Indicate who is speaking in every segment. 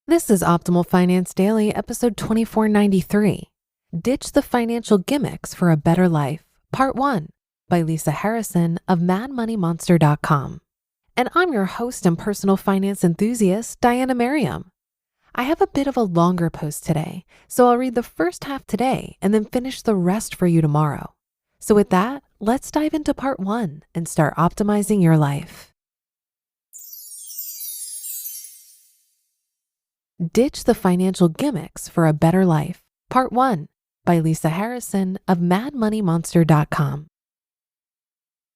Speaker 1: This is Optimal Finance Daily, episode 2493. Ditch the Financial Gimmicks for a Better Life, Part 1 by Lisa Harrison of MadMoneyMonster.com. And I'm your host and personal finance enthusiast, Diana Merriam. I have a bit of a longer post today, so I'll read the first half today and then finish the rest for you tomorrow. So with that, let's dive into Part 1 and start optimizing your life. Ditch the Financial Gimmicks for a Better Life, Part 1 by Lisa Harrison of MadMoneyMonster.com.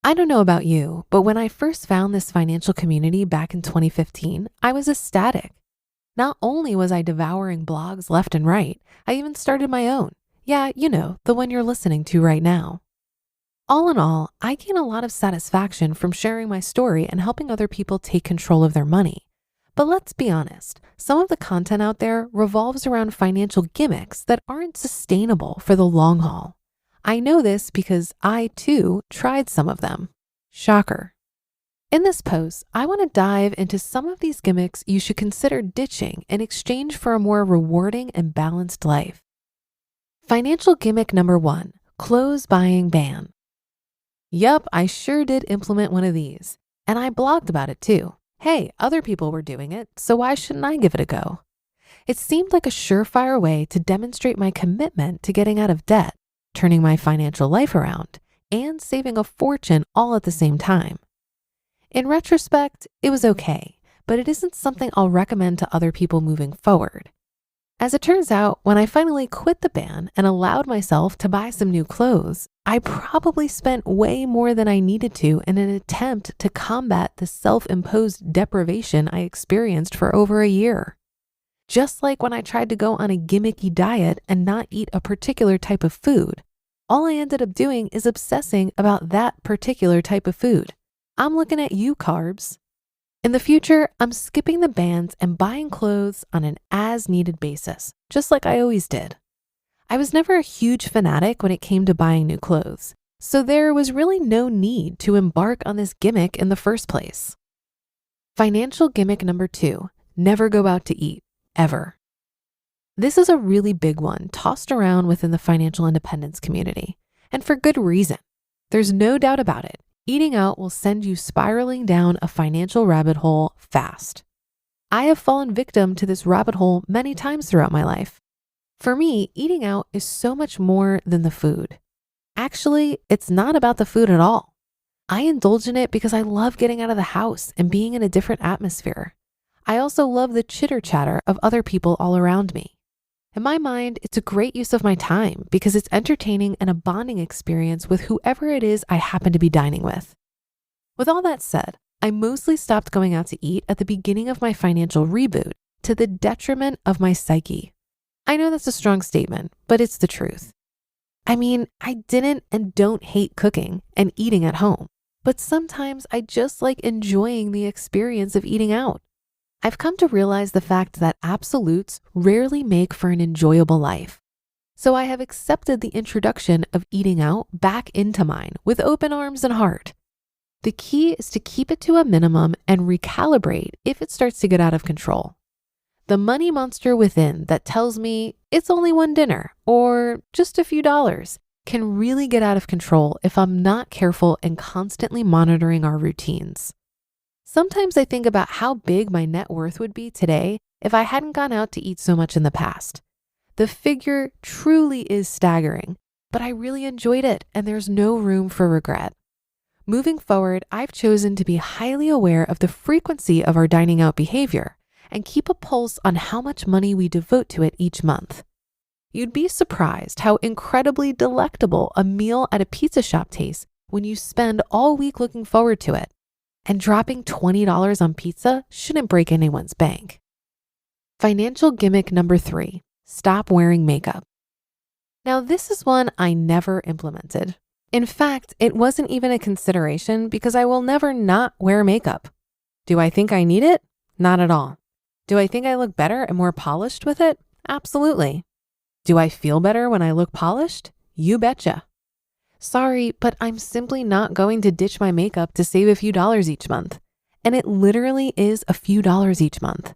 Speaker 1: I don't know about you, but when I first found this financial community back in 2015, I was ecstatic. Not only was I devouring blogs left and right, I even started my own. Yeah, you know, the one you're listening to right now. All in all, I gain a lot of satisfaction from sharing my story and helping other people take control of their money. But let's be honest, some of the content out there revolves around financial gimmicks that aren't sustainable for the long haul. I know this because I too tried some of them. Shocker. In this post, I want to dive into some of these gimmicks you should consider ditching in exchange for a more rewarding and balanced life. Financial gimmick number 1, clothes buying ban. Yup, I sure did implement one of these, and I blogged about it too. Hey, other people were doing it, so why shouldn't I give it a go? It seemed like a surefire way to demonstrate my commitment to getting out of debt, turning my financial life around, and saving a fortune all at the same time. In retrospect, it was okay, but it isn't something I'll recommend to other people moving forward. As it turns out, when I finally quit the ban and allowed myself to buy some new clothes, I probably spent way more than I needed to in an attempt to combat the self-imposed deprivation I experienced for over a year. Just like when I tried to go on a gimmicky diet and not eat a particular type of food, all I ended up doing is obsessing about that particular type of food. I'm looking at you, carbs. In the future, I'm skipping the bans and buying clothes on an as-needed basis, just like I always did. I was never a huge fanatic when it came to buying new clothes, so there was really no need to embark on this gimmick in the first place. Financial gimmick number 2, never go out to eat, ever. This is a really big one tossed around within the financial independence community, and for good reason. There's no doubt about it. Eating out will send you spiraling down a financial rabbit hole fast. I have fallen victim to this rabbit hole many times throughout my life. For me, eating out is so much more than the food. Actually, it's not about the food at all. I indulge in it because I love getting out of the house and being in a different atmosphere. I also love the chitter chatter of other people all around me. In my mind, it's a great use of my time because it's entertaining and a bonding experience with whoever it is I happen to be dining with. With all that said, I mostly stopped going out to eat at the beginning of my financial reboot to the detriment of my psyche. I know that's a strong statement, but it's the truth. I mean, I didn't and don't hate cooking and eating at home, but sometimes I just like enjoying the experience of eating out. I've come to realize the fact that absolutes rarely make for an enjoyable life. So I have accepted the introduction of eating out back into mine with open arms and heart. The key is to keep it to a minimum and recalibrate if it starts to get out of control. The money monster within that tells me it's only one dinner or just a few dollars can really get out of control if I'm not careful and constantly monitoring our routines. Sometimes I think about how big my net worth would be today if I hadn't gone out to eat so much in the past. The figure truly is staggering, but I really enjoyed it and there's no room for regret. Moving forward, I've chosen to be highly aware of the frequency of our dining out behavior and keep a pulse on how much money we devote to it each month. You'd be surprised how incredibly delectable a meal at a pizza shop tastes when you spend all week looking forward to it. And dropping $20 on pizza shouldn't break anyone's bank. Financial gimmick number 3, stop wearing makeup. Now, this is one I never implemented. In fact, it wasn't even a consideration because I will never not wear makeup. Do I think I need it? Not at all. Do I think I look better and more polished with it? Absolutely. Do I feel better when I look polished? You betcha. Sorry, but I'm simply not going to ditch my makeup to save a few dollars each month. And it literally is a few dollars each month.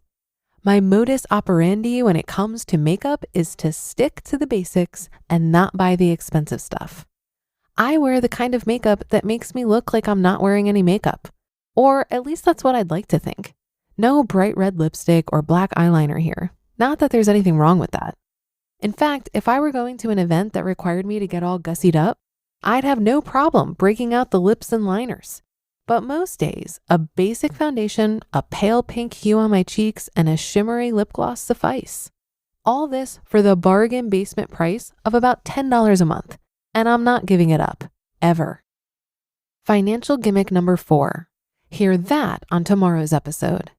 Speaker 1: My modus operandi when it comes to makeup is to stick to the basics and not buy the expensive stuff. I wear the kind of makeup that makes me look like I'm not wearing any makeup. Or at least that's what I'd like to think. No bright red lipstick or black eyeliner here. Not that there's anything wrong with that. In fact, if I were going to an event that required me to get all gussied up, I'd have no problem breaking out the lips and liners. But most days, a basic foundation, a pale pink hue on my cheeks, and a shimmery lip gloss suffice. All this for the bargain basement price of about $10 a month. And I'm not giving it up, ever. Financial gimmick number 4. Hear that on tomorrow's episode.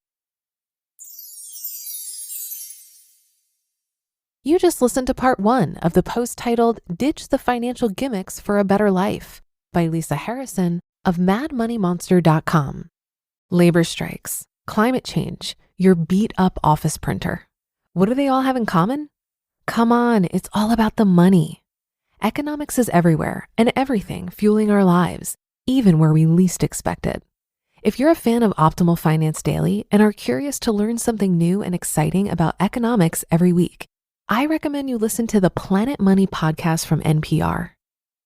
Speaker 1: You just listened to part 1 of the post titled Ditch the Financial Gimmicks for a Better Life by Lisa Harrison of madmoneymonster.com. Labor strikes, climate change, your beat up office printer. What do they all have in common? Come on, it's all about the money. Economics is everywhere and everything fueling our lives, even where we least expect it. If you're a fan of Optimal Finance Daily and are curious to learn something new and exciting about economics every week, I recommend you listen to the Planet Money podcast from NPR.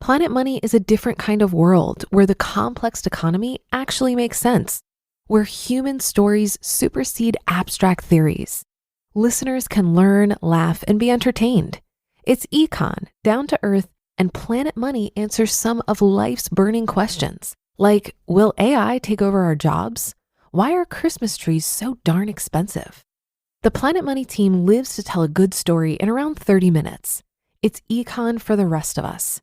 Speaker 1: Planet Money is a different kind of world where the complex economy actually makes sense, where human stories supersede abstract theories. Listeners can learn, laugh, and be entertained. It's econ, down to earth, and Planet Money answers some of life's burning questions, like, will AI take over our jobs? Why are Christmas trees so darn expensive? The Planet Money team lives to tell a good story in around 30 minutes. It's econ for the rest of us.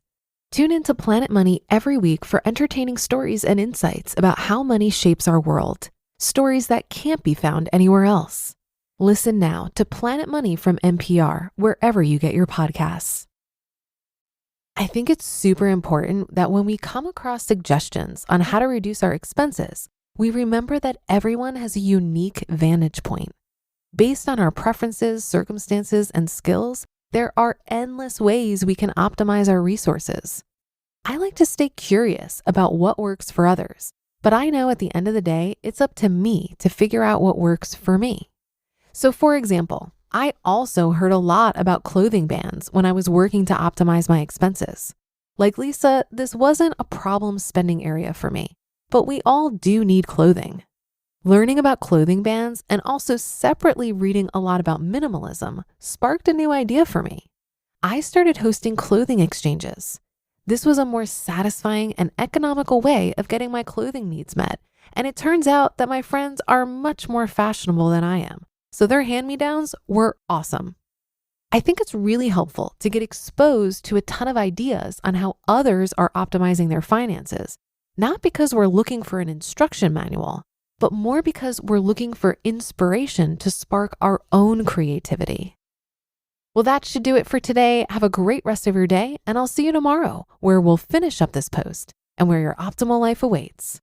Speaker 1: Tune into Planet Money every week for entertaining stories and insights about how money shapes our world. Stories that can't be found anywhere else. Listen now to Planet Money from NPR, wherever you get your podcasts. I think it's super important that when we come across suggestions on how to reduce our expenses, we remember that everyone has a unique vantage point. Based on our preferences, circumstances, and skills, there are endless ways we can optimize our resources. I like to stay curious about what works for others, but I know at the end of the day, it's up to me to figure out what works for me. So for example, I also heard a lot about clothing bans when I was working to optimize my expenses. Like Lisa, this wasn't a problem spending area for me, but we all do need clothing. Learning about clothing bans and also separately reading a lot about minimalism sparked a new idea for me. I started hosting clothing exchanges. This was a more satisfying and economical way of getting my clothing needs met, and it turns out that my friends are much more fashionable than I am, so their hand-me-downs were awesome. I think it's really helpful to get exposed to a ton of ideas on how others are optimizing their finances, not because we're looking for an instruction manual, but more because we're looking for inspiration to spark our own creativity. Well, that should do it for today. Have a great rest of your day, and I'll see you tomorrow, where we'll finish up this post and where your optimal life awaits.